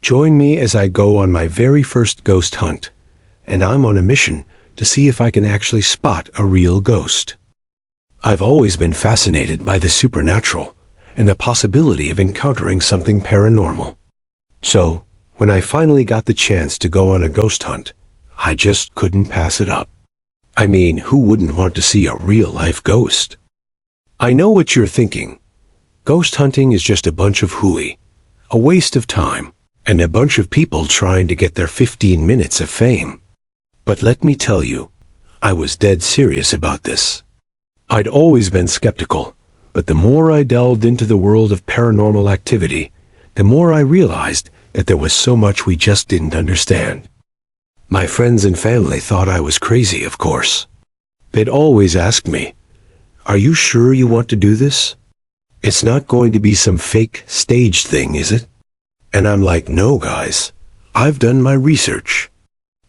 Join me as I go on my very first ghost hunt, and I'm on a mission to see if I can actually spot a real ghost. I've always been fascinated by the supernatural and the possibility of encountering something paranormal. So, when I finally got the chance to go on a ghost hunt, I just couldn't pass it up. I mean, who wouldn't want to see a real-life ghost? I know what you're thinking. Ghost hunting is just a bunch of hooey, a waste of time, and a bunch of people trying to get their 15 minutes of fame. But let me tell you, I was dead serious about this. I'd always been skeptical, but the more I delved into the world of paranormal activity, the more I realized that there was so much we just didn't understand. My friends and family thought I was crazy, of course. They'd always ask me, "Are you sure you want to do this? It's not going to be some fake staged thing, is it?" And I'm like, "No, guys, I've done my research.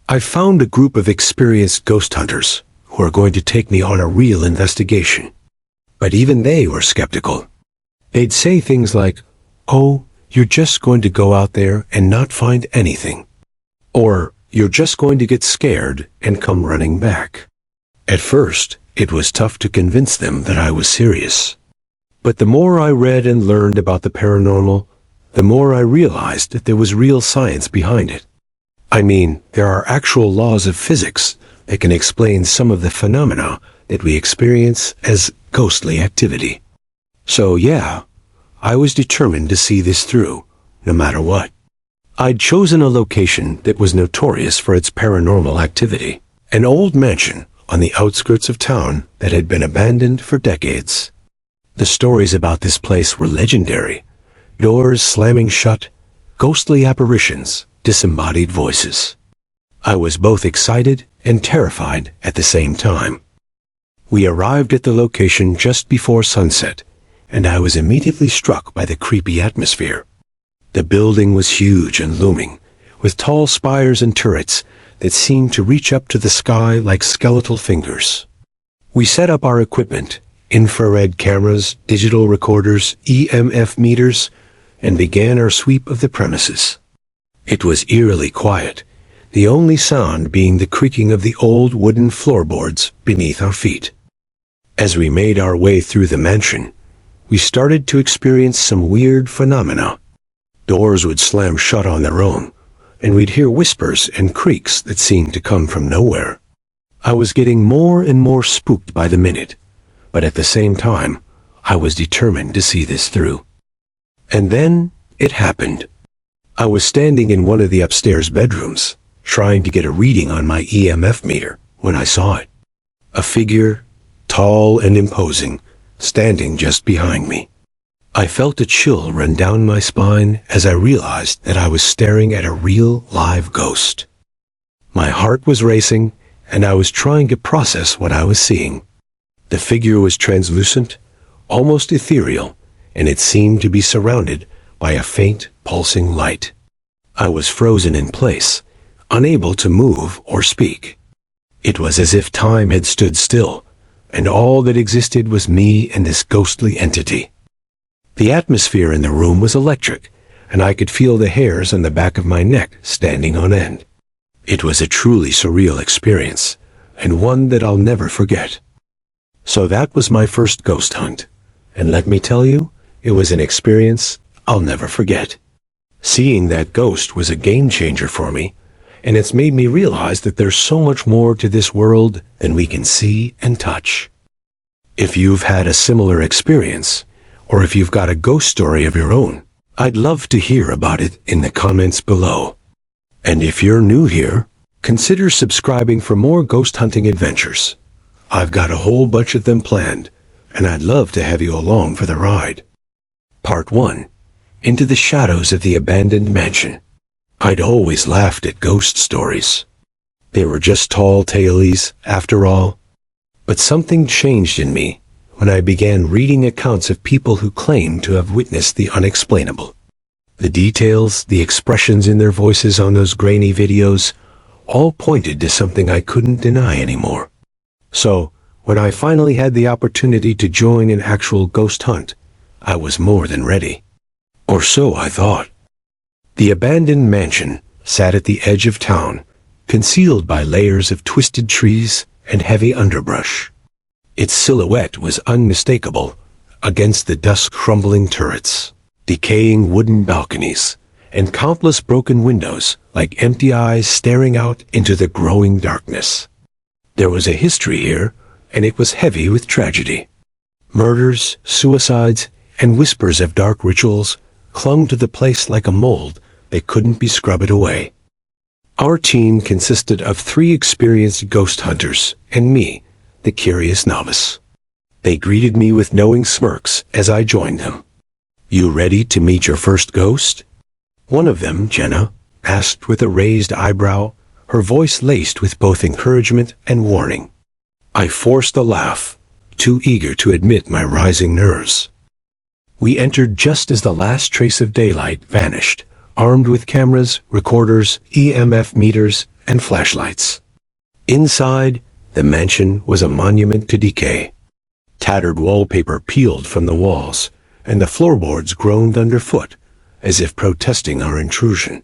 I found a group of experienced ghost hunters who are going to take me on a real investigation." But even they were skeptical. They'd say things like, "Oh, you're just going to go out there and not find anything." Or, "You're just going to get scared and come running back." At first, it was tough to convince them that I was serious. But the more I read and learned about the paranormal, the more I realized that there was real science behind it. I mean, there are actual laws of physics that can explain some of the phenomena that we experience as ghostly activity. So yeah, I was determined to see this through, no matter what. I'd chosen a location that was notorious for its paranormal activity, an old mansion on the outskirts of town that had been abandoned for decades. The stories about this place were legendary. Doors slamming shut, ghostly apparitions, disembodied voices. I was both excited and terrified at the same time. We arrived at the location just before sunset, and I was immediately struck by the creepy atmosphere. The building was huge and looming, with tall spires and turrets that seemed to reach up to the sky like skeletal fingers. We set up our equipment, infrared cameras, digital recorders, EMF meters, and began our sweep of the premises. It was eerily quiet, the only sound being the creaking of the old wooden floorboards beneath our feet. As we made our way through the mansion, we started to experience some weird phenomena. Doors would slam shut on their own, and we'd hear whispers and creaks that seemed to come from nowhere. I was getting more and more spooked by the minute, but at the same time, I was determined to see this through. And then it happened. I was standing in one of the upstairs bedrooms, trying to get a reading on my EMF meter, when I saw it. A figure, tall and imposing, standing just behind me. I felt a chill run down my spine as I realized that I was staring at a real, live ghost. My heart was racing, and I was trying to process what I was seeing. The figure was translucent, almost ethereal, and it seemed to be surrounded by a faint, pulsing light. I was frozen in place, unable to move or speak. It was as if time had stood still, and all that existed was me and this ghostly entity. The atmosphere in the room was electric, and I could feel the hairs on the back of my neck standing on end. It was a truly surreal experience, and one that I'll never forget. So that was my first ghost hunt, and let me tell you, it was an experience I'll never forget. Seeing that ghost was a game changer for me, and it's made me realize that there's so much more to this world than we can see and touch. If you've had a similar experience, or if you've got a ghost story of your own, I'd love to hear about it in the comments below. And if you're new here, consider subscribing for more ghost hunting adventures. I've got a whole bunch of them planned, and I'd love to have you along for the ride. Part 1. Into the shadows of the abandoned mansion. I'd always laughed at ghost stories. They were just tall tales, after all. But something changed in me when I began reading accounts of people who claimed to have witnessed the unexplainable. The details, the expressions in their voices on those grainy videos, all pointed to something I couldn't deny anymore. So, when I finally had the opportunity to join an actual ghost hunt, I was more than ready. Or so I thought. The abandoned mansion sat at the edge of town, concealed by layers of twisted trees and heavy underbrush. Its silhouette was unmistakable against the dusk-crumbling turrets, decaying wooden balconies, and countless broken windows like empty eyes staring out into the growing darkness. There was a history here, and it was heavy with tragedy. Murders, suicides, and whispers of dark rituals clung to the place like a mold that couldn't be scrubbed away. Our team consisted of 3 experienced ghost hunters and me, the curious novice. They greeted me with knowing smirks as I joined them. "You ready to meet your first ghost?" One of them, Jenna, asked with a raised eyebrow, her voice laced with both encouragement and warning. I forced a laugh, too eager to admit my rising nerves. We entered just as the last trace of daylight vanished, armed with cameras, recorders, EMF meters, and flashlights. Inside, the mansion was a monument to decay. Tattered wallpaper peeled from the walls, and the floorboards groaned underfoot, as if protesting our intrusion.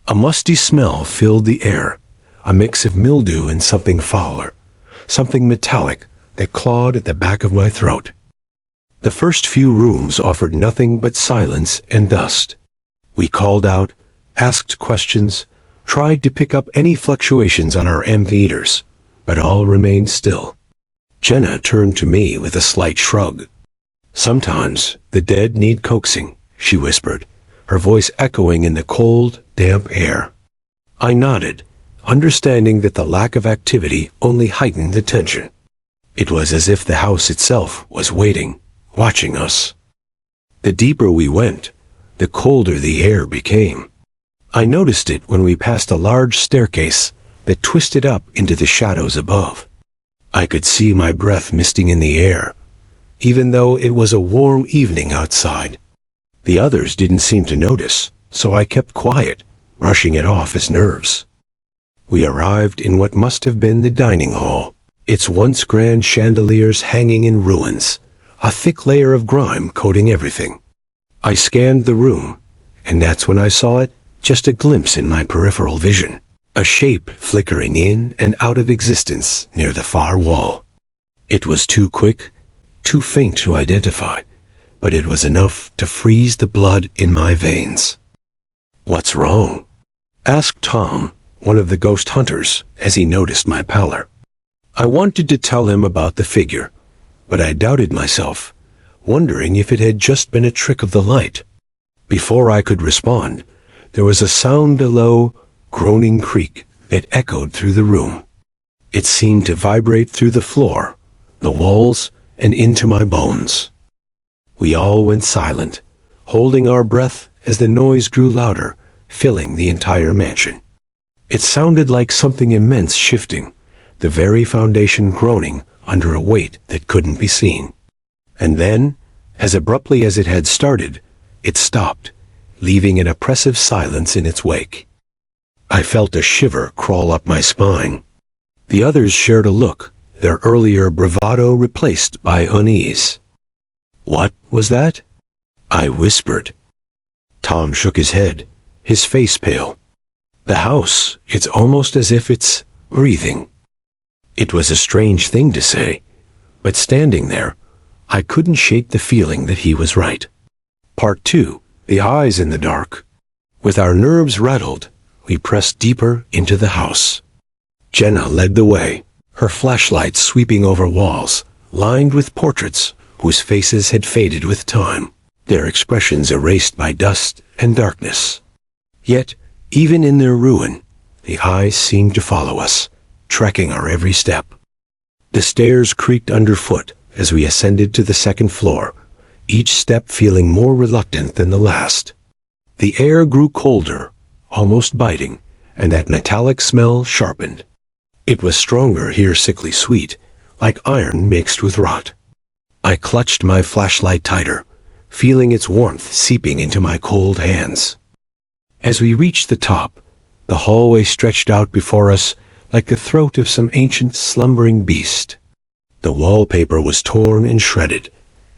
A musty smell filled the air, a mix of mildew and something fouler, something metallic that clawed at the back of my throat. The first few rooms offered nothing but silence and dust. We called out, asked questions, tried to pick up any fluctuations on our meters, but all remained still. Jenna turned to me with a slight shrug. "Sometimes the dead need coaxing," she whispered, her voice echoing in the cold, damp air. I nodded, understanding that the lack of activity only heightened the tension. It was as if the house itself was waiting, watching us. The deeper we went, the colder the air became. I noticed it when we passed a large staircase that twisted up into the shadows above. I could see my breath misting in the air, even though it was a warm evening outside. The others didn't seem to notice, so I kept quiet, brushing it off as nerves. We arrived in what must have been the dining hall, its once grand chandeliers hanging in ruins, a thick layer of grime coating everything. I scanned the room, and that's when I saw it, just a glimpse in my peripheral vision, a shape flickering in and out of existence near the far wall. It was too quick, too faint to identify, but it was enough to freeze the blood in my veins. "What's wrong?" asked Tom, one of the ghost hunters, as he noticed my pallor. I wanted to tell him about the figure, but I doubted myself, wondering if it had just been a trick of the light. Before I could respond, there was a sound, a low, groaning creak that echoed through the room. It seemed to vibrate through the floor, the walls, and into my bones. We all went silent, holding our breath as the noise grew louder, filling the entire mansion. It sounded like something immense shifting, the very foundation groaning under a weight that couldn't be seen. And then, as abruptly as it had started, it stopped, leaving an oppressive silence in its wake. I felt a shiver crawl up my spine. The others shared a look, their earlier bravado replaced by unease. "What was that?" I whispered. Tom shook his head, his face pale. "The house, it's almost as if it's breathing." It was a strange thing to say, but standing there, I couldn't shake the feeling that he was right. Part 2, the eyes in the dark. With our nerves rattled, we pressed deeper into the house. Jenna led the way, her flashlight sweeping over walls, lined with portraits whose faces had faded with time, their expressions erased by dust and darkness. Yet, even in their ruin, the eyes seemed to follow us, tracking our every step. The stairs creaked underfoot as we ascended to the second floor, each step feeling more reluctant than the last. The air grew colder, almost biting, and that metallic smell sharpened. It was stronger here, sickly sweet, like iron mixed with rot. I clutched my flashlight tighter, feeling its warmth seeping into my cold hands. As we reached the top, the hallway stretched out before us like the throat of some ancient slumbering beast. The wallpaper was torn and shredded,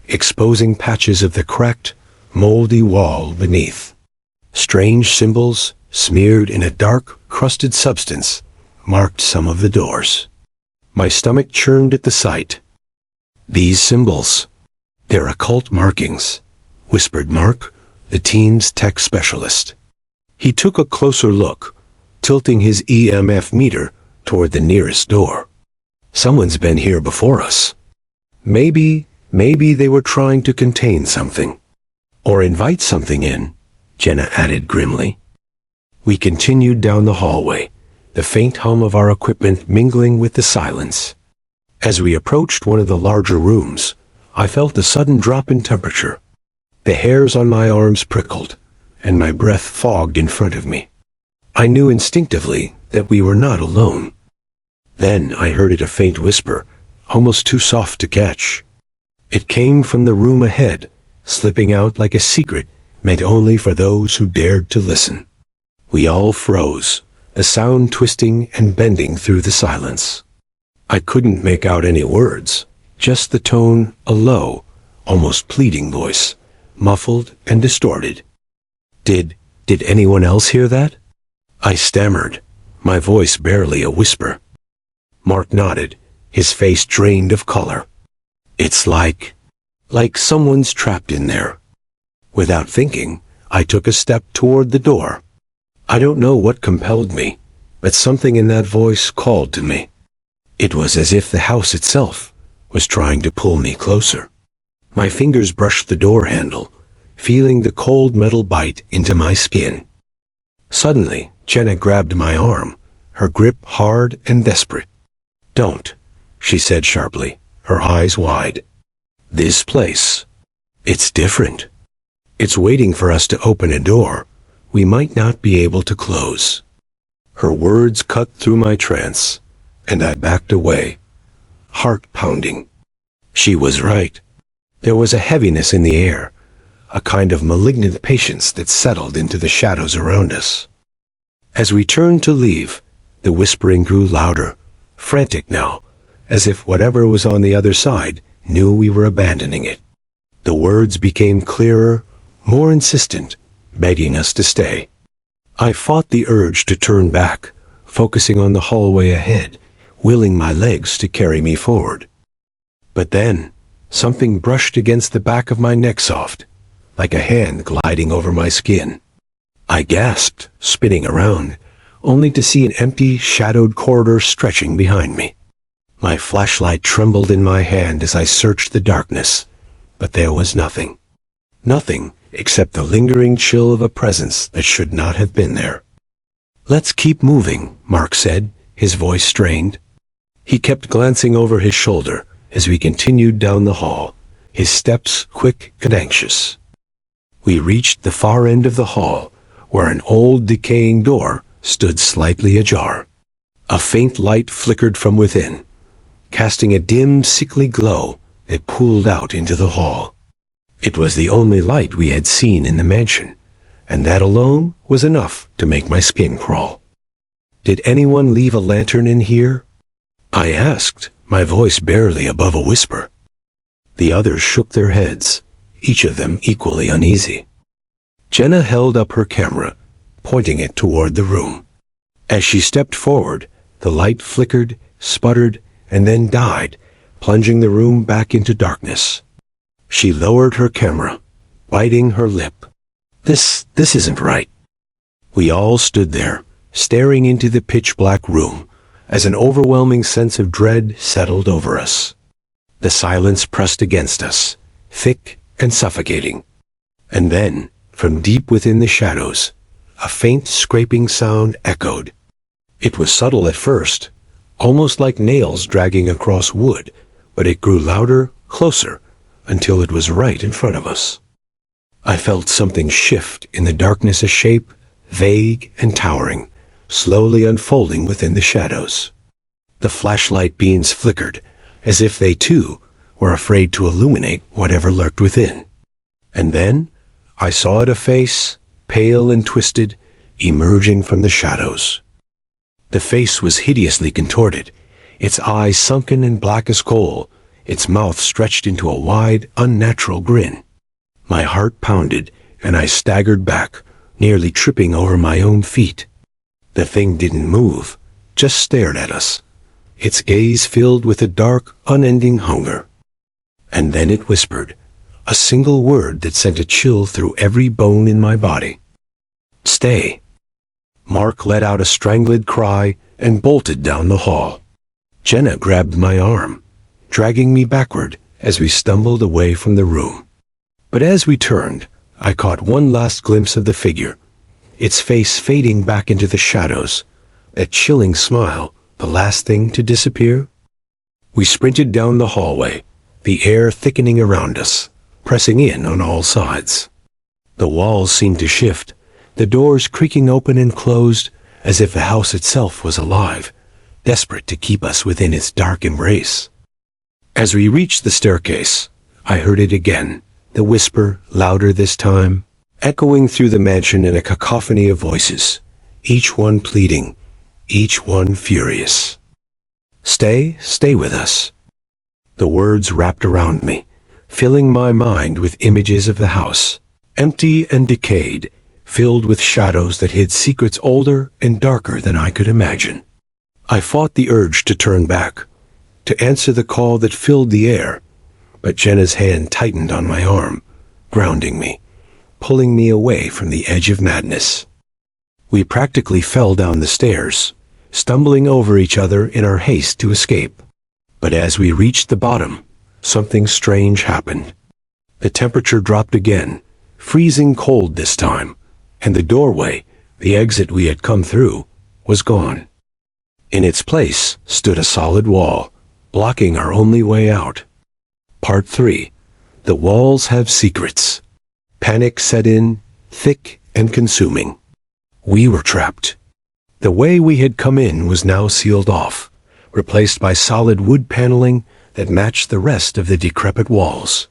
exposing patches of the cracked, moldy wall beneath. Strange symbols, smeared in a dark, crusted substance, marked some of the doors. My stomach churned at the sight. "These symbols, they're occult markings," whispered Mark, the team's tech specialist. He took a closer look, tilting his EMF meter toward the nearest door. "Someone's been here before us. Maybe they were trying to contain something. Or invite something in," Jenna added grimly. We continued down the hallway, the faint hum of our equipment mingling with the silence. As we approached one of the larger rooms, I felt a sudden drop in temperature. The hairs on my arms prickled, and my breath fogged in front of me. I knew instinctively that we were not alone. Then I heard a faint whisper, almost too soft to catch. It came from the room ahead, slipping out like a secret meant only for those who dared to listen. We all froze, the sound twisting and bending through the silence. I couldn't make out any words, just the tone, a low, almost pleading voice, muffled and distorted. Did anyone else hear that?" I stammered, my voice barely a whisper. Mark nodded, his face drained of color. "It's like someone's trapped in there." Without thinking, I took a step toward the door. I don't know what compelled me, but something in that voice called to me. It was as if the house itself was trying to pull me closer. My fingers brushed the door handle, feeling the cold metal bite into my skin. Suddenly, Jenna grabbed my arm, her grip hard and desperate. "Don't," she said sharply, her eyes wide. "This place, it's different. It's waiting for us to open a door we might not be able to close." Her words cut through my trance, and I backed away, heart pounding. She was right. There was a heaviness in the air, a kind of malignant patience that settled into the shadows around us. As we turned to leave, the whispering grew louder, frantic now, as if whatever was on the other side knew we were abandoning it. The words became clearer, more insistent, begging us to stay. I fought the urge to turn back, focusing on the hallway ahead, willing my legs to carry me forward. But then, something brushed against the back of my neck soft, like a hand gliding over my skin. I gasped, spinning around, only to see an empty, shadowed corridor stretching behind me. My flashlight trembled in my hand as I searched the darkness, but there was nothing. Nothing except the lingering chill of a presence that should not have been there. "Let's keep moving," Mark said, his voice strained. He kept glancing over his shoulder as we continued down the hall, his steps quick and anxious. We reached the far end of the hall, where an old decaying door stood slightly ajar. A faint light flickered from within, casting a dim, sickly glow that pooled out into the hall. It was the only light we had seen in the mansion, and that alone was enough to make my skin crawl. "Did anyone leave a lantern in here?" I asked, my voice barely above a whisper. The others shook their heads, each of them equally uneasy. Jenna held up her camera, pointing it toward the room. As she stepped forward, the light flickered, sputtered, and then died, plunging the room back into darkness. She lowered her camera, biting her lip. This isn't right." We all stood there, staring into the pitch-black room, as an overwhelming sense of dread settled over us. The silence pressed against us, thick and suffocating. And then, from deep within the shadows, a faint scraping sound echoed. It was subtle at first, almost like nails dragging across wood, but it grew louder, closer, until it was right in front of us. I felt something shift in the darkness, a shape, vague and towering, slowly unfolding within the shadows. The flashlight beams flickered, as if they too were afraid to illuminate whatever lurked within. And then I saw it, a face, pale and twisted, emerging from the shadows. The face was hideously contorted, its eyes sunken and black as coal, its mouth stretched into a wide, unnatural grin. My heart pounded, and I staggered back, nearly tripping over my own feet. The thing didn't move, just stared at us, its gaze filled with a dark, unending hunger. And then it whispered, a single word that sent a chill through every bone in my body. Stay. Mark let out a strangled cry and bolted down the hall. Jenna grabbed my arm, dragging me backward as we stumbled away from the room. But as we turned, I caught one last glimpse of the figure, its face fading back into the shadows, that chilling smile, the last thing to disappear. We sprinted down the hallway, the air thickening around us, pressing in on all sides. The walls seemed to shift, the doors creaking open and closed, as if the house itself was alive, desperate to keep us within its dark embrace. As we reached the staircase, I heard it again, the whisper, louder this time, echoing through the mansion in a cacophony of voices, each one pleading, each one furious. Stay with us. The words wrapped around me, filling my mind with images of the house, empty and decayed, filled with shadows that hid secrets older and darker than I could imagine. I fought the urge to turn back, to answer the call that filled the air, but Jenna's hand tightened on my arm, grounding me, pulling me away from the edge of madness. We practically fell down the stairs, stumbling over each other in our haste to escape. But as we reached the bottom, something strange happened. The temperature dropped again, freezing cold this time, and the doorway, the exit we had come through, was gone. In its place stood a solid wall, blocking our only way out. Part 3. The walls have secrets. Panic set in, thick and consuming. We were trapped. The way we had come in was now sealed off, replaced by solid wood paneling that matched the rest of the decrepit walls.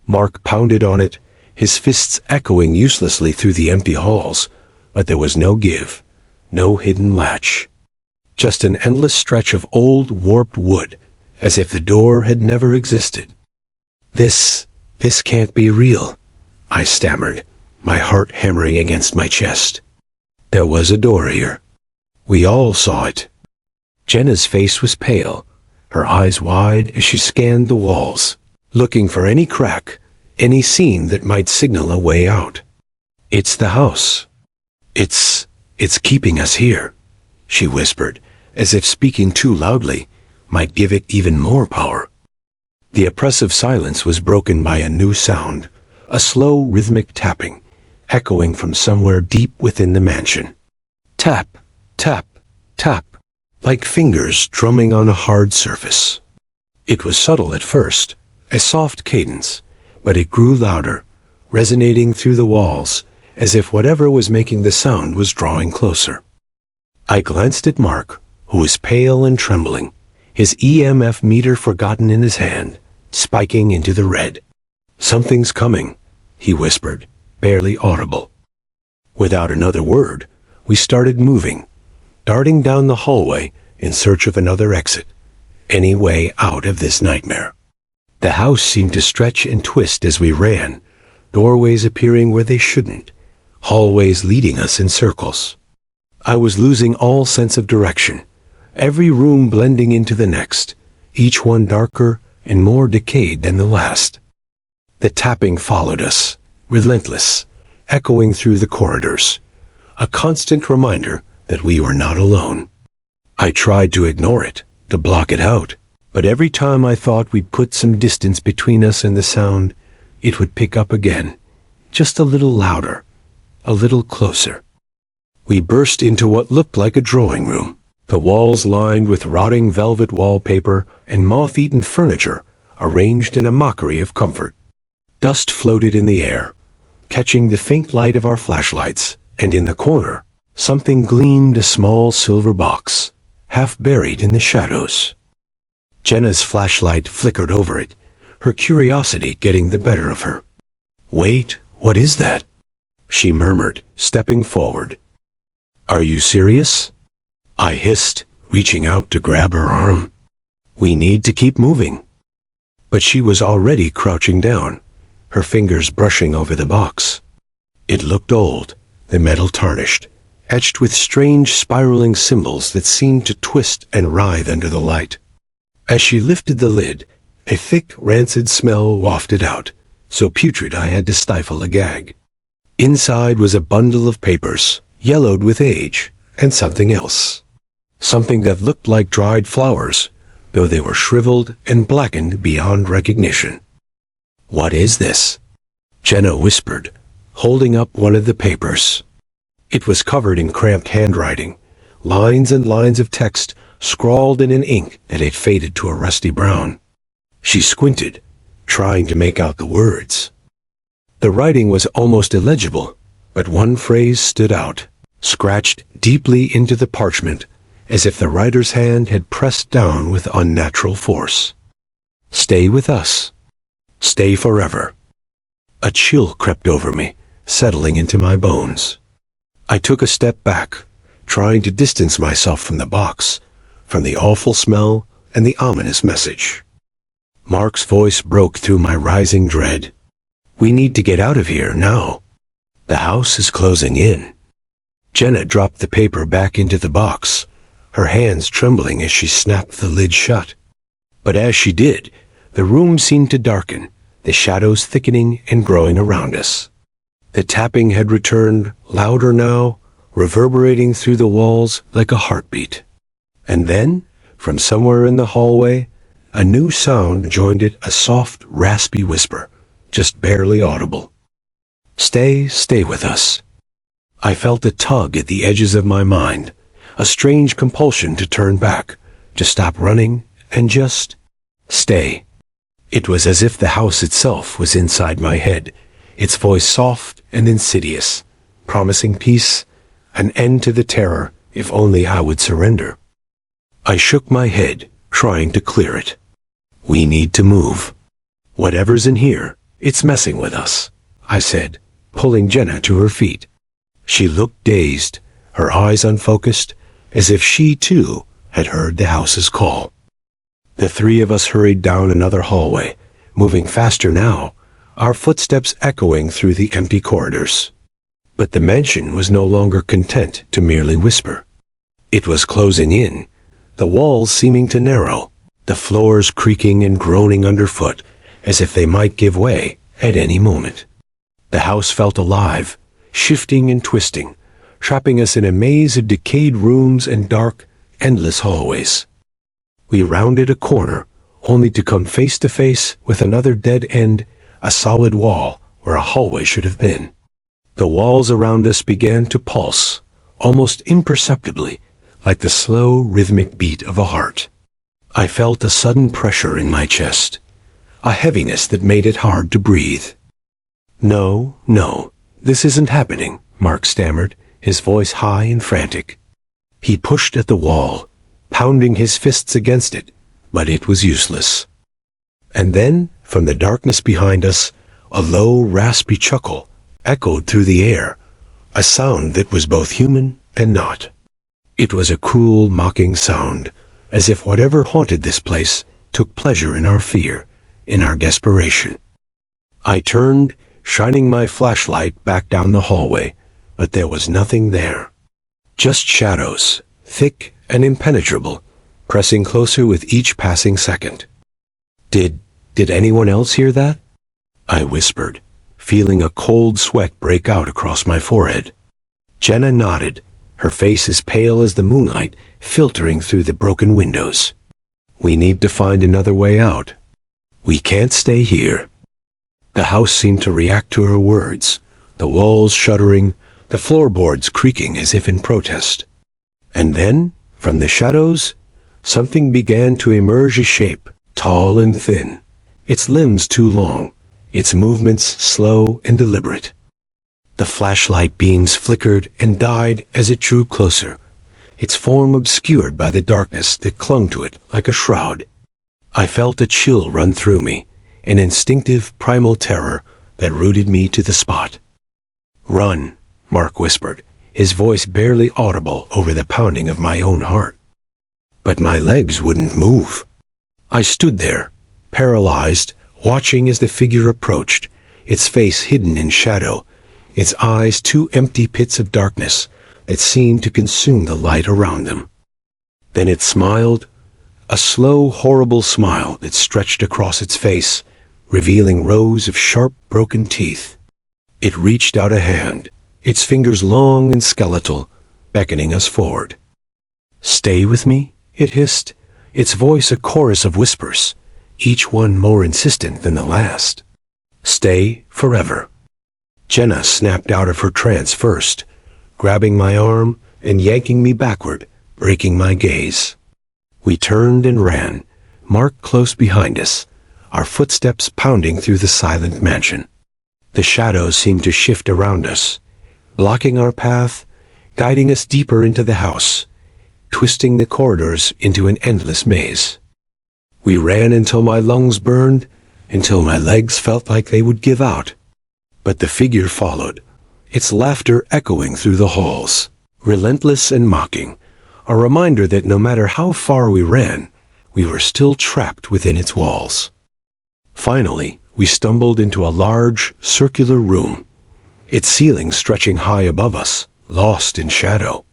Mark pounded on it, his fists echoing uselessly through the empty halls, but there was no give, no hidden latch. Just an endless stretch of old, warped wood, as if the door had never existed. This can't be real, I stammered, my heart hammering against my chest. There was a door here. We all saw it. Jenna's face was pale, her eyes wide as she scanned the walls, looking for any crack, any seam that might signal a way out. It's the house. It's keeping us here, she whispered, as if speaking too loudly might give it even more power. The oppressive silence was broken by a new sound, a slow rhythmic tapping, echoing from somewhere deep within the mansion. Tap, tap, tap, like fingers drumming on a hard surface. It was subtle at first, a soft cadence, but it grew louder, resonating through the walls, as if whatever was making the sound was drawing closer. I glanced at Mark, who was pale and trembling, his EMF meter forgotten in his hand, spiking into the red. Something's coming, he whispered, barely audible. Without another word, we started moving, darting down the hallway in search of another exit, any way out of this nightmare. The house seemed to stretch and twist as we ran, doorways appearing where they shouldn't, hallways leading us in circles. I was losing all sense of direction, every room blending into the next, each one darker and more decayed than the last. The tapping followed us, relentless, echoing through the corridors, a constant reminder that we were not alone. I tried to ignore it, to block it out, but every time I thought we'd put some distance between us and the sound, it would pick up again, just a little louder, a little closer. We burst into what looked like a drawing room, the walls lined with rotting velvet wallpaper and moth-eaten furniture arranged in a mockery of comfort. Dust floated in the air, catching the faint light of our flashlights, and in the corner, something gleamed, a small silver box, half buried in the shadows. Jenna's flashlight flickered over it, her curiosity getting the better of her. "Wait, what is that?" she murmured, stepping forward. "Are you serious?" I hissed, reaching out to grab her arm. "We need to keep moving." But she was already crouching down, her fingers brushing over the box. It looked old, the metal tarnished, etched with strange spiraling symbols that seemed to twist and writhe under the light. As she lifted the lid, a thick, rancid smell wafted out, so putrid I had to stifle a gag. Inside was a bundle of papers, yellowed with age, and something else. Something that looked like dried flowers, though they were shriveled and blackened beyond recognition. "What is this?" Jenna whispered, holding up one of the papers. It was covered in cramped handwriting, lines and lines of text scrawled in an ink that had faded to a rusty brown. She squinted, trying to make out the words. The writing was almost illegible, but one phrase stood out, scratched deeply into the parchment, as if the writer's hand had pressed down with unnatural force. "Stay with us. Stay forever." A chill crept over me, settling into my bones. I took a step back, trying to distance myself from the box, from the awful smell and the ominous message. Mark's voice broke through my rising dread. "We need to get out of here now. The house is closing in." Jenna dropped the paper back into the box, her hands trembling as she snapped the lid shut. But as she did, the room seemed to darken, the shadows thickening and growing around us. The tapping had returned, louder now, reverberating through the walls like a heartbeat. And then, from somewhere in the hallway, a new sound joined it, a soft, raspy whisper, just barely audible. Stay with us." I felt a tug at the edges of my mind, a strange compulsion to turn back, to stop running, and just stay. It was as if the house itself was inside my head, its voice soft and insidious, promising peace, an end to the terror, if only I would surrender. I shook my head, trying to clear it. "We need to move. Whatever's in here, it's messing with us," I said, pulling Jenna to her feet. She looked dazed, her eyes unfocused, as if she, too, had heard the house's call. The three of us hurried down another hallway, moving faster now, our footsteps echoing through the empty corridors. But the mansion was no longer content to merely whisper. It was closing in, the walls seeming to narrow, the floors creaking and groaning underfoot, as if they might give way at any moment. The house felt alive, shifting and twisting, trapping us in a maze of decayed rooms and dark, endless hallways. We rounded a corner, only to come face to face with another dead end, a solid wall where a hallway should have been. The walls around us began to pulse, almost imperceptibly, like the slow, rhythmic beat of a heart. I felt a sudden pressure in my chest, a heaviness that made it hard to breathe. No, this isn't happening," Mark stammered, his voice high and frantic. He pushed at the wall, pounding his fists against it, but it was useless. And then, from the darkness behind us, a low, raspy chuckle echoed through the air, a sound that was both human and not. It was a cruel, mocking sound, as if whatever haunted this place took pleasure in our fear, in our desperation. I turned, shining my flashlight back down the hallway, but there was nothing there. Just shadows, thick and impenetrable, pressing closer with each passing second. Did anyone else hear that?" I whispered, feeling a cold sweat break out across my forehead. Jenna nodded, her face as pale as the moonlight filtering through the broken windows. "We need to find another way out. We can't stay here." The house seemed to react to her words, the walls shuddering, the floorboards creaking as if in protest. And then, from the shadows, something began to emerge, a shape, tall and thin, its limbs too long, its movements slow and deliberate. The flashlight beams flickered and died as it drew closer, its form obscured by the darkness that clung to it like a shroud. I felt a chill run through me, an instinctive primal terror that rooted me to the spot. "Run," Mark whispered, his voice barely audible over the pounding of my own heart. But my legs wouldn't move. I stood there, paralyzed, watching as the figure approached, its face hidden in shadow, its eyes two empty pits of darkness that seemed to consume the light around them. Then it smiled, a slow, horrible smile that stretched across its face, revealing rows of sharp, broken teeth. It reached out a hand, its fingers long and skeletal, beckoning us forward. "Stay with me?" it hissed, its voice a chorus of whispers, each one more insistent than the last. "Stay forever." Jenna snapped out of her trance first, grabbing my arm and yanking me backward, breaking my gaze. We turned and ran, Mark close behind us, our footsteps pounding through the silent mansion. The shadows seemed to shift around us, blocking our path, guiding us deeper into the house, twisting the corridors into an endless maze. We ran until my lungs burned, until my legs felt like they would give out. But the figure followed, its laughter echoing through the halls, relentless and mocking, a reminder that no matter how far we ran, we were still trapped within its walls. Finally, we stumbled into a large, circular room, its ceiling stretching high above us, lost in shadow.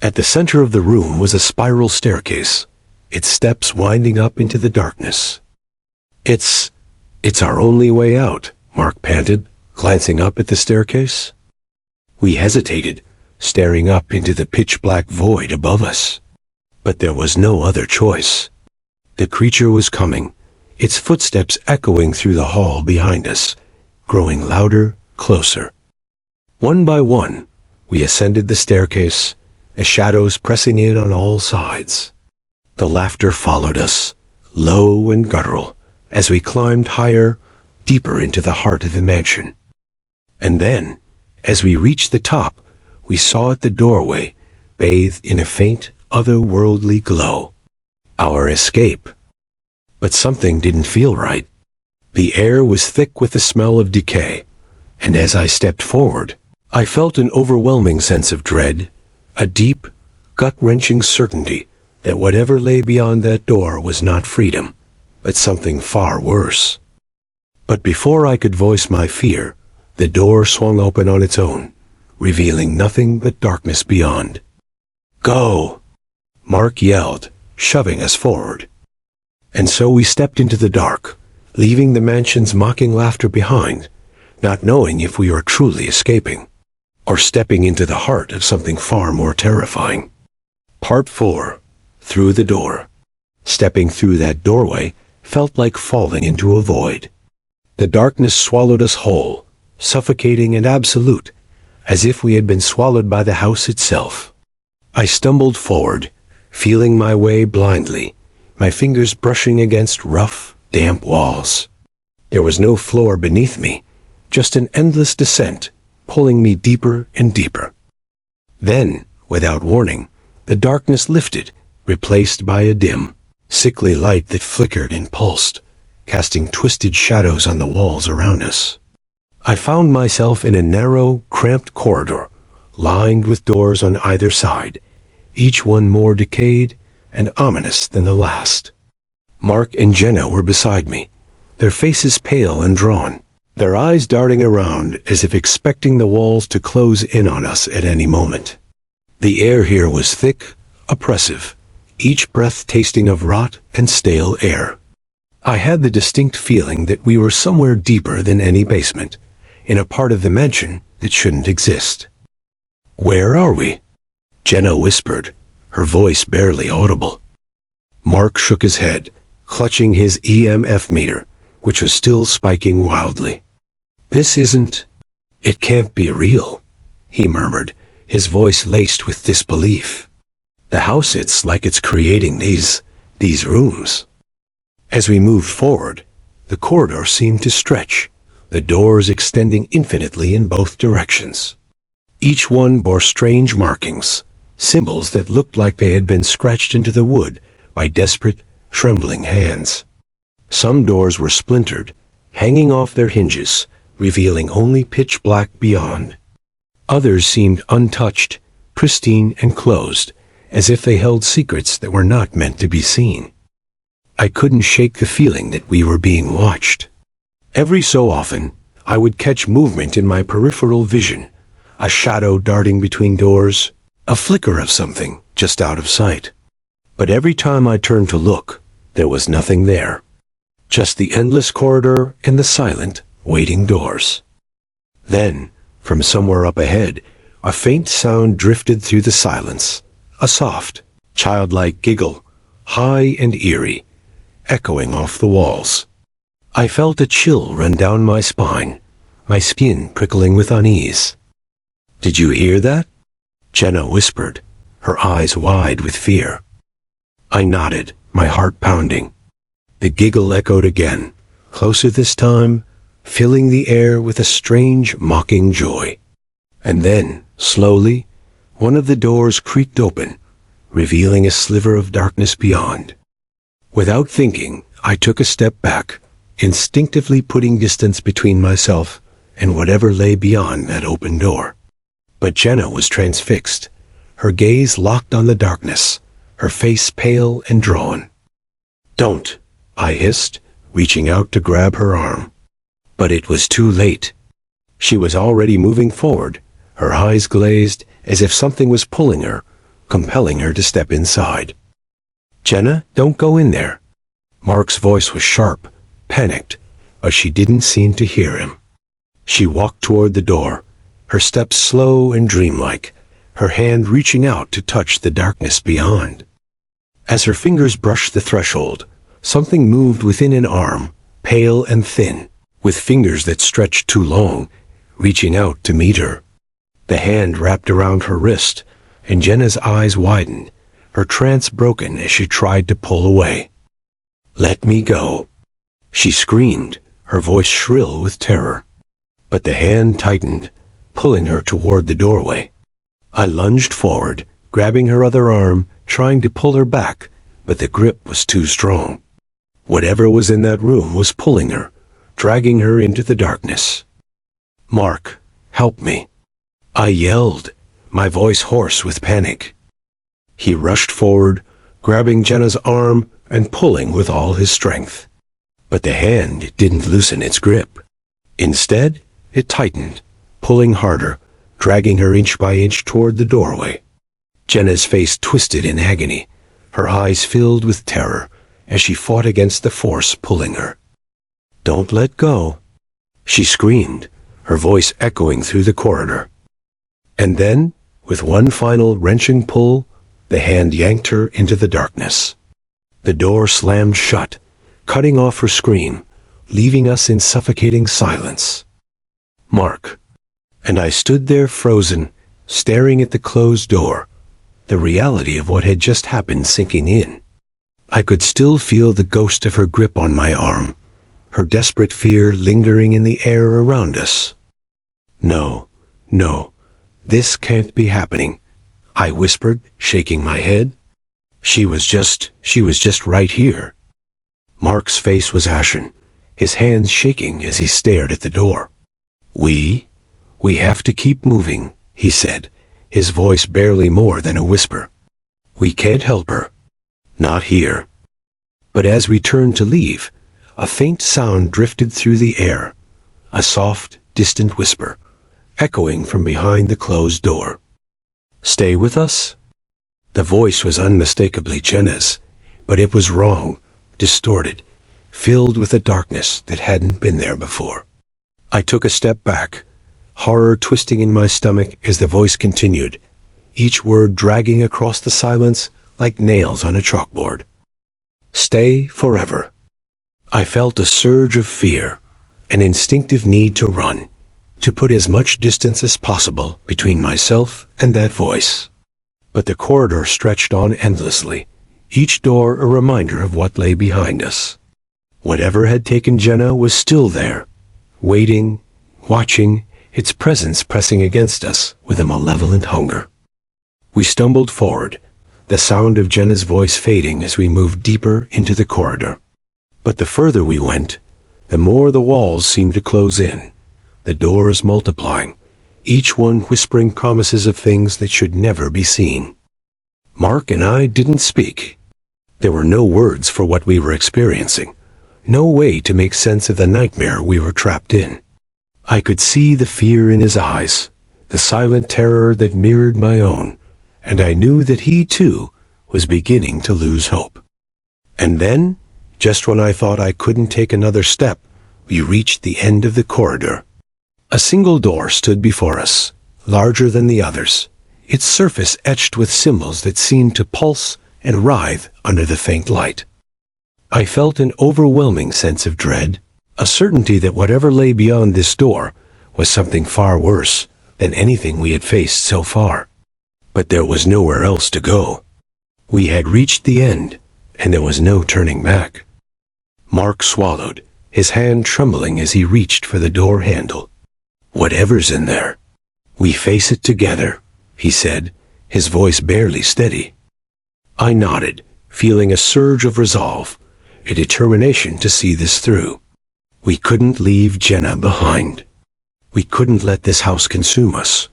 At the center of the room was a spiral staircase, its steps winding up into the darkness. It's our only way out," Mark panted, glancing up at the staircase. We hesitated, staring up into the pitch-black void above us. But there was no other choice. The creature was coming, its footsteps echoing through the hall behind us, growing louder, closer. One by one, we ascended the staircase, the shadows pressing in on all sides. The laughter followed us, low and guttural, as we climbed higher, deeper into the heart of the mansion. And then, as we reached the top, we saw at the doorway, bathed in a faint, otherworldly glow, our escape. But something didn't feel right. The air was thick with the smell of decay, and as I stepped forward, I felt an overwhelming sense of dread, a deep, gut-wrenching certainty that whatever lay beyond that door was not freedom, but something far worse. But before I could voice my fear, the door swung open on its own, revealing nothing but darkness beyond. "Go!" Mark yelled, shoving us forward. And so we stepped into the dark, leaving the mansion's mocking laughter behind, not knowing if we were truly escaping, or stepping into the heart of something far more terrifying. Part 4. Through the door. Stepping through that doorway felt like falling into a void. The darkness swallowed us whole, suffocating and absolute, as if we had been swallowed by the house itself. I stumbled forward, feeling my way blindly, my fingers brushing against rough, damp walls. There was no floor beneath me, just an endless descent, pulling me deeper and deeper. Then, without warning, the darkness lifted, replaced by a dim, sickly light that flickered and pulsed, casting twisted shadows on the walls around us. I found myself in a narrow, cramped corridor, lined with doors on either side, each one more decayed and ominous than the last. Mark and Jenna were beside me, their faces pale and drawn, their eyes darting around as if expecting the walls to close in on us at any moment. The air here was thick, oppressive, each breath tasting of rot and stale air. I had the distinct feeling that we were somewhere deeper than any basement, in a part of the mansion that shouldn't exist. "Where are we?" Jenna whispered, her voice barely audible. Mark shook his head, clutching his EMF meter, which was still spiking wildly. It can't be real," he murmured, his voice laced with disbelief. "The house, it's like it's creating these rooms." As we moved forward, the corridor seemed to stretch, the doors extending infinitely in both directions. Each one bore strange markings, symbols that looked like they had been scratched into the wood by desperate, trembling hands. Some doors were splintered, hanging off their hinges, revealing only pitch black beyond. Others seemed untouched, pristine and closed, as if they held secrets that were not meant to be seen. I couldn't shake the feeling that we were being watched. Every so often, I would catch movement in my peripheral vision, a shadow darting between doors, a flicker of something just out of sight. But every time I turned to look, there was nothing there. Just the endless corridor and the silent, waiting doors. Then, from somewhere up ahead, a faint sound drifted through the silence, a soft, childlike giggle, high and eerie, echoing off the walls. I felt a chill run down my spine, my skin prickling with unease. "Did you hear that?" Jenna whispered, her eyes wide with fear. I nodded, my heart pounding. The giggle echoed again, closer this time, filling the air with a strange, mocking joy. And then, slowly, one of the doors creaked open, revealing a sliver of darkness beyond. Without thinking, I took a step back, instinctively putting distance between myself and whatever lay beyond that open door. But Jenna was transfixed, her gaze locked on the darkness, her face pale and drawn. "Don't," I hissed, reaching out to grab her arm. But it was too late. She was already moving forward, her eyes glazed as if something was pulling her, compelling her to step inside. "Jenna, don't go in there." Mark's voice was sharp, panicked, but she didn't seem to hear him. She walked toward the door, her steps slow and dreamlike, her hand reaching out to touch the darkness beyond. As her fingers brushed the threshold, something moved within an arm, pale and thin, with fingers that stretched too long, reaching out to meet her. The hand wrapped around her wrist, and Jenna's eyes widened, her trance broken as she tried to pull away. "Let me go," she screamed, her voice shrill with terror. But the hand tightened, pulling her toward the doorway. I lunged forward, grabbing her other arm, trying to pull her back, but the grip was too strong. Whatever was in that room was pulling her, dragging her into the darkness. "Mark, help me," I yelled, my voice hoarse with panic. He rushed forward, grabbing Jenna's arm and pulling with all his strength. But the hand didn't loosen its grip. Instead, it tightened, pulling harder, dragging her inch by inch toward the doorway. Jenna's face twisted in agony, her eyes filled with terror as she fought against the force pulling her. "Don't let go," she screamed, her voice echoing through the corridor. And then, with one final wrenching pull, the hand yanked her into the darkness. The door slammed shut, cutting off her scream, leaving us in suffocating silence. Mark. And I stood there frozen, staring at the closed door, the reality of what had just happened sinking in. I could still feel the ghost of her grip on my arm, her desperate fear lingering in the air around us. "No, no, this can't be happening," I whispered, shaking my head. She was just right here." Mark's face was ashen, his hands shaking as he stared at the door. We have to keep moving," he said, his voice barely more than a whisper. "We can't help her. Not here." But as we turned to leave, a faint sound drifted through the air, a soft, distant whisper, echoing from behind the closed door. "Stay with us?" The voice was unmistakably Jenna's, but it was wrong, distorted, filled with a darkness that hadn't been there before. I took a step back, horror twisting in my stomach as the voice continued, each word dragging across the silence like nails on a chalkboard. "Stay forever." I felt a surge of fear, an instinctive need to run, to put as much distance as possible between myself and that voice. But the corridor stretched on endlessly, each door a reminder of what lay behind us. Whatever had taken Jenna was still there, waiting, watching, its presence pressing against us with a malevolent hunger. We stumbled forward, the sound of Jenna's voice fading as we moved deeper into the corridor. But the further we went, the more the walls seemed to close in, the doors multiplying, each one whispering promises of things that should never be seen. Mark and I didn't speak. There were no words for what we were experiencing, no way to make sense of the nightmare we were trapped in. I could see the fear in his eyes, the silent terror that mirrored my own, and I knew that he, too, was beginning to lose hope. And then, just when I thought I couldn't take another step, we reached the end of the corridor. A single door stood before us, larger than the others, its surface etched with symbols that seemed to pulse and writhe under the faint light. I felt an overwhelming sense of dread, a certainty that whatever lay beyond this door was something far worse than anything we had faced so far. But there was nowhere else to go. We had reached the end, and there was no turning back. Mark swallowed, his hand trembling as he reached for the door handle. "Whatever's in there, we face it together," he said, his voice barely steady. I nodded, feeling a surge of resolve, a determination to see this through. We couldn't leave Jenna behind. We couldn't let this house consume us,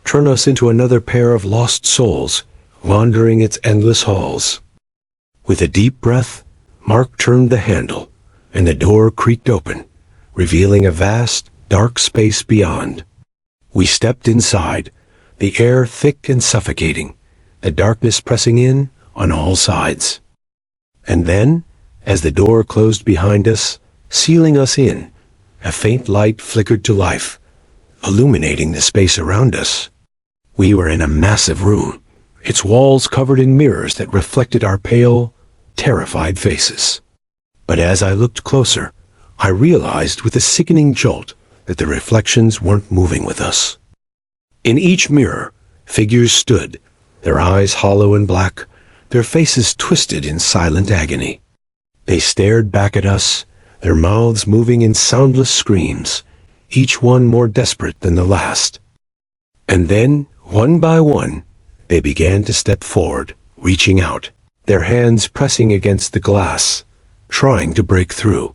turn us into another pair of lost souls, wandering its endless halls. With a deep breath, Mark turned the handle, and the door creaked open, revealing a vast, dark space beyond. We stepped inside, the air thick and suffocating, the darkness pressing in on all sides. And then, as the door closed behind us, sealing us in, a faint light flickered to life, illuminating the space around us. We were in a massive room, its walls covered in mirrors that reflected our pale, terrified faces. But as I looked closer, I realized with a sickening jolt that the reflections weren't moving with us. In each mirror, figures stood, their eyes hollow and black, their faces twisted in silent agony. They stared back at us, their mouths moving in soundless screams, each one more desperate than the last. And then, one by one, they began to step forward, reaching out, their hands pressing against the glass, trying to break through.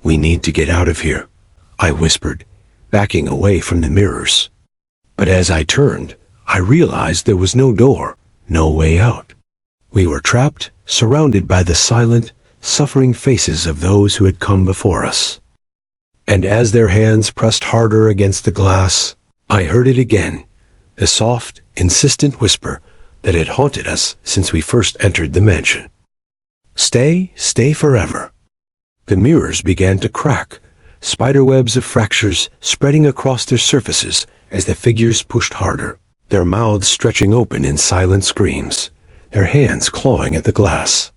"We need to get out of here," I whispered, backing away from the mirrors. But as I turned, I realized there was no door, no way out. We were trapped, surrounded by the silent, suffering faces of those who had come before us. And as their hands pressed harder against the glass, I heard it again, the soft, insistent whisper that had haunted us since we first entered the mansion. "Stay, stay forever." The mirrors began to crack, spiderwebs of fractures spreading across their surfaces as the figures pushed harder, their mouths stretching open in silent screams, their hands clawing at the glass.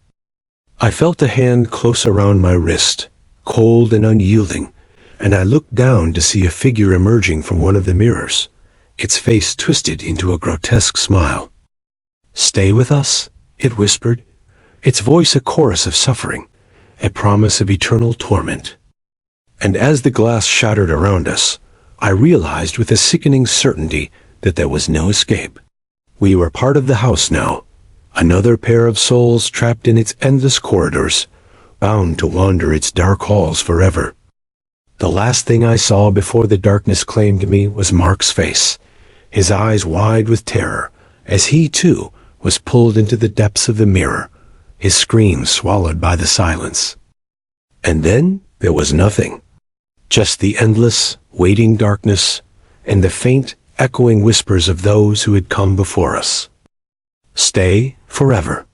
I felt a hand close around my wrist, cold and unyielding, and I looked down to see a figure emerging from one of the mirrors, its face twisted into a grotesque smile. "Stay with us," it whispered, its voice a chorus of suffering, a promise of eternal torment. And as the glass shattered around us, I realized with a sickening certainty that there was no escape. We were part of the house now, another pair of souls trapped in its endless corridors, bound to wander its dark halls forever. The last thing I saw before the darkness claimed me was Mark's face, his eyes wide with terror, as he, too, was pulled into the depths of the mirror, his screams swallowed by the silence. And then there was nothing. Just the endless, waiting darkness, and the faint, echoing whispers of those who had come before us. Stay forever.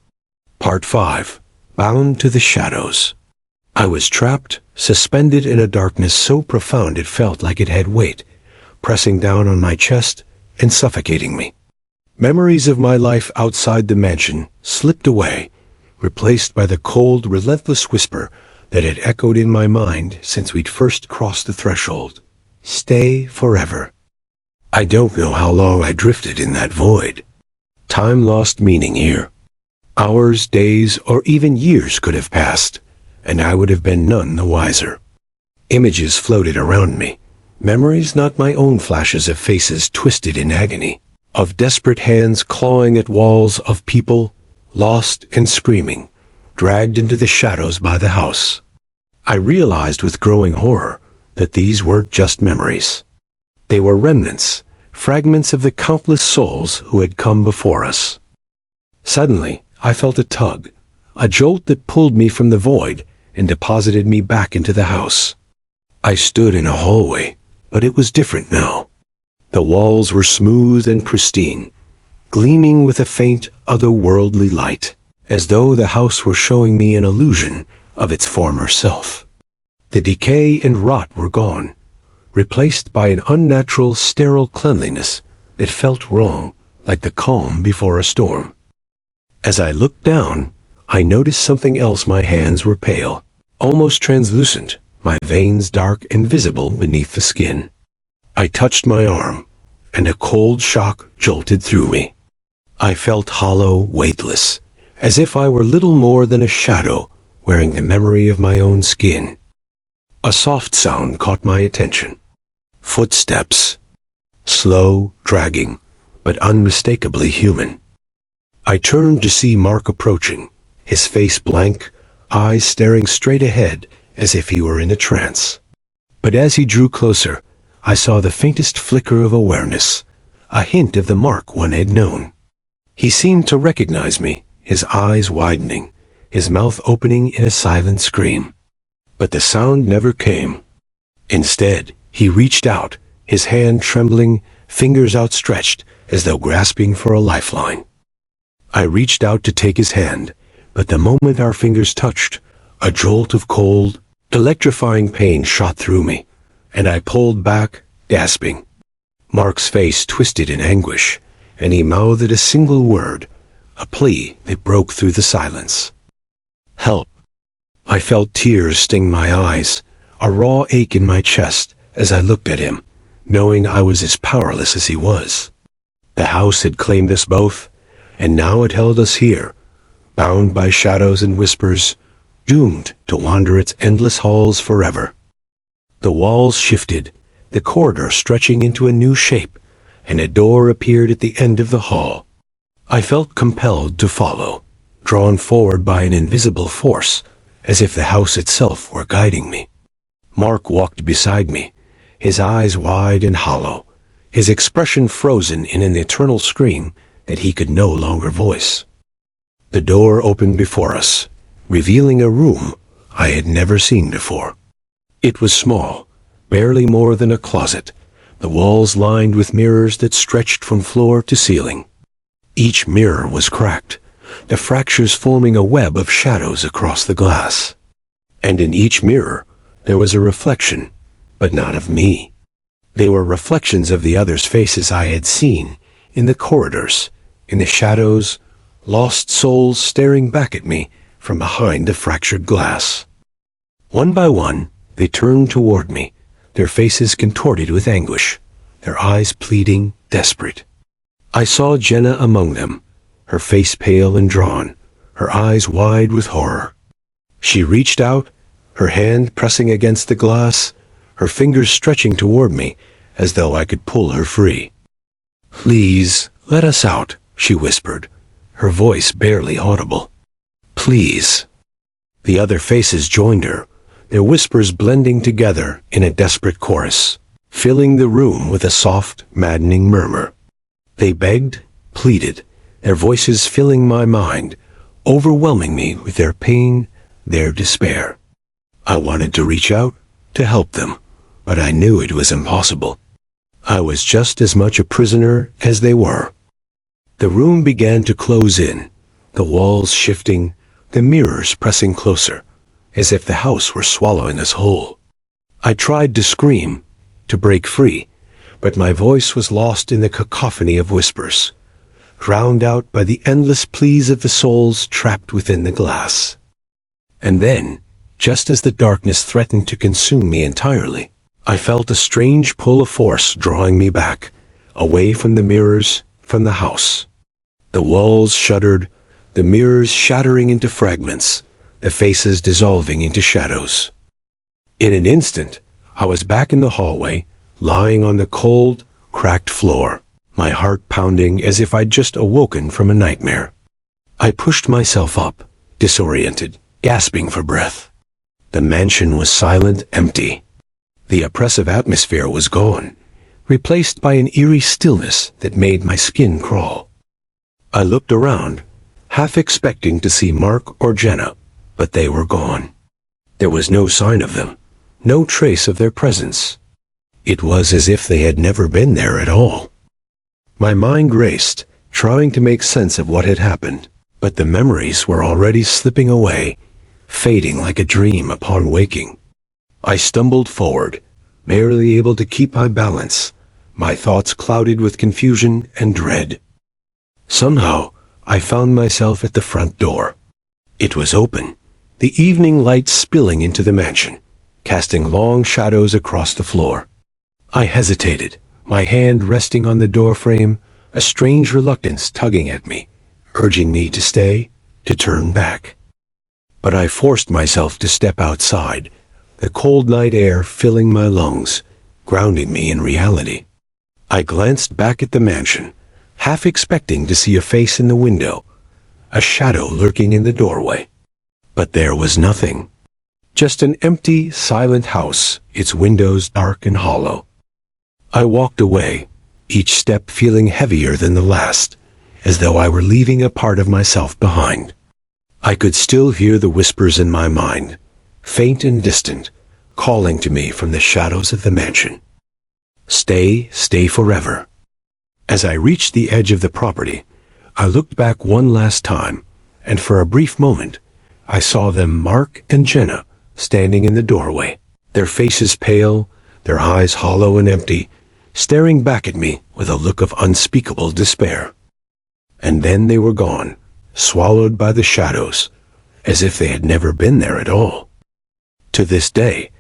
Part 5. Bound to the shadows. I was trapped, suspended in a darkness so profound it felt like it had weight, pressing down on my chest and suffocating me. Memories of my life outside the mansion slipped away, replaced by the cold, relentless whisper that had echoed in my mind since we'd first crossed the threshold. Stay forever. I don't know how long I drifted in that void. Time lost meaning here. Hours, days, or even years could have passed, and I would have been none the wiser. Images floated around me, memories not my own, flashes of faces twisted in agony, of desperate hands clawing at walls, of people, lost and screaming, dragged into the shadows by the house. I realized with growing horror that these weren't just memories. They were remnants, fragments of the countless souls who had come before us. Suddenly, I felt a tug, a jolt that pulled me from the void and deposited me back into the house. I stood in a hallway, But it was different now. The walls were smooth and pristine, gleaming with a faint, otherworldly light, as though the house were showing me an illusion of its former self. The decay and rot were gone, replaced by an unnatural, sterile cleanliness that felt wrong, like the calm before a storm. As I looked down, I noticed something else. My hands were pale, almost translucent, my veins dark and visible beneath the skin. I touched my arm, and a cold shock jolted through me. I felt hollow, weightless, as if I were little more than a shadow wearing the memory of my own skin. A soft sound caught my attention. Footsteps. Slow, dragging, but unmistakably human. I turned to see Mark approaching, his face blank, eyes staring straight ahead as if he were in a trance. But as he drew closer, I saw the faintest flicker of awareness, a hint of the Mark one had known. He seemed to recognize me, his eyes widening, his mouth opening in a silent scream. But the sound never came. Instead, he reached out, his hand trembling, fingers outstretched, as though grasping for a lifeline. I reached out to take his hand, but the moment our fingers touched, a jolt of cold, electrifying pain shot through me, and I pulled back, gasping. Mark's face twisted in anguish, and he mouthed a single word, a plea that broke through the silence. Help. I felt tears sting my eyes, a raw ache in my chest as I looked at him, knowing I was as powerless as he was. The house had claimed us both, and now it held us here, bound by shadows and whispers, doomed to wander its endless halls forever. The walls shifted, the corridor stretching into a new shape, and a door appeared at the end of the hall. I felt compelled to follow, drawn forward by an invisible force, as if the house itself were guiding me. Mark walked beside me, his eyes wide and hollow, his expression frozen in an eternal scream that he could no longer voice. The door opened before us, revealing a room I had never seen before. It was small, barely more than a closet, the walls lined with mirrors that stretched from floor to ceiling. Each mirror was cracked, the fractures forming a web of shadows across the glass. And in each mirror, there was a reflection, but not of me. They were reflections of the others' faces I had seen, in the corridors, in the shadows, lost souls staring back at me from behind the fractured glass. One by one, they turned toward me, their faces contorted with anguish, their eyes pleading, desperate. I saw Jenna among them, her face pale and drawn, her eyes wide with horror. She reached out, her hand pressing against the glass, her fingers stretching toward me, as though I could pull her free. "Please, let us out," she whispered, her voice barely audible. "Please." The other faces joined her, their whispers blending together in a desperate chorus, filling the room with a soft, maddening murmur. They begged, pleaded, their voices filling my mind, overwhelming me with their pain, their despair. I wanted to reach out, to help them, but I knew it was impossible. I was just as much a prisoner as they were. The room began to close in, the walls shifting, the mirrors pressing closer, as if the house were swallowing us whole. I tried to scream, to break free, but my voice was lost in the cacophony of whispers, drowned out by the endless pleas of the souls trapped within the glass. And then, just as the darkness threatened to consume me entirely, I felt a strange pull of force drawing me back, away from the mirrors, from the house. The walls shuddered, the mirrors shattering into fragments, the faces dissolving into shadows. In an instant, I was back in the hallway, lying on the cold, cracked floor, my heart pounding as if I'd just awoken from a nightmare. I pushed myself up, disoriented, gasping for breath. The mansion was silent, empty. The oppressive atmosphere was gone, replaced by an eerie stillness that made my skin crawl. I looked around, half expecting to see Mark or Jenna, but they were gone. There was no sign of them, no trace of their presence. It was as if they had never been there at all. My mind raced, trying to make sense of what had happened, but the memories were already slipping away, fading like a dream upon waking. I stumbled forward, barely able to keep my balance, my thoughts clouded with confusion and dread. Somehow, I found myself at the front door. It was open, the evening light spilling into the mansion, casting long shadows across the floor. I hesitated, my hand resting on the doorframe, a strange reluctance tugging at me, urging me to stay, to turn back. But I forced myself to step outside, the cold night air filling my lungs, grounding me in reality. I glanced back at the mansion, half expecting to see a face in the window, a shadow lurking in the doorway. But there was nothing. Just an empty, silent house, its windows dark and hollow. I walked away, each step feeling heavier than the last, as though I were leaving a part of myself behind. I could still hear the whispers in my mind, faint and distant, calling to me from the shadows of the mansion. Stay, stay forever. As I reached the edge of the property, I looked back one last time, and for a brief moment, I saw them, Mark and Jenna, standing in the doorway, their faces pale, their eyes hollow and empty, staring back at me with a look of unspeakable despair. And then they were gone, swallowed by the shadows, as if they had never been there at all. To this day,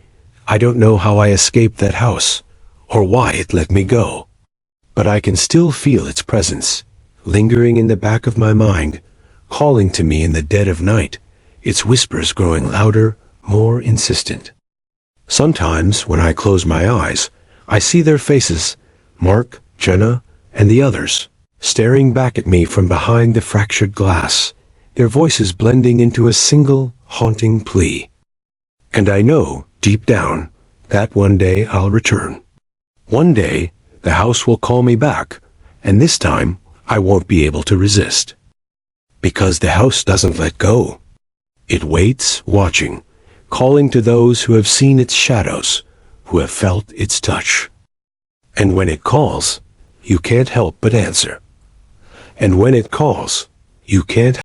I don't know how I escaped that house, or why it let me go. But I can still feel its presence, lingering in the back of my mind, calling to me in the dead of night, its whispers growing louder, more insistent. Sometimes, when I close my eyes, I see their faces, Mark, Jenna, and the others, staring back at me from behind the fractured glass, their voices blending into a single, haunting plea. And I know, deep down, that one day I'll return. One day, the house will call me back, and this time, I won't be able to resist. Because the house doesn't let go. It waits, watching, calling to those who have seen its shadows, who have felt its touch. And when it calls, you can't help but answer. And when it calls, you can't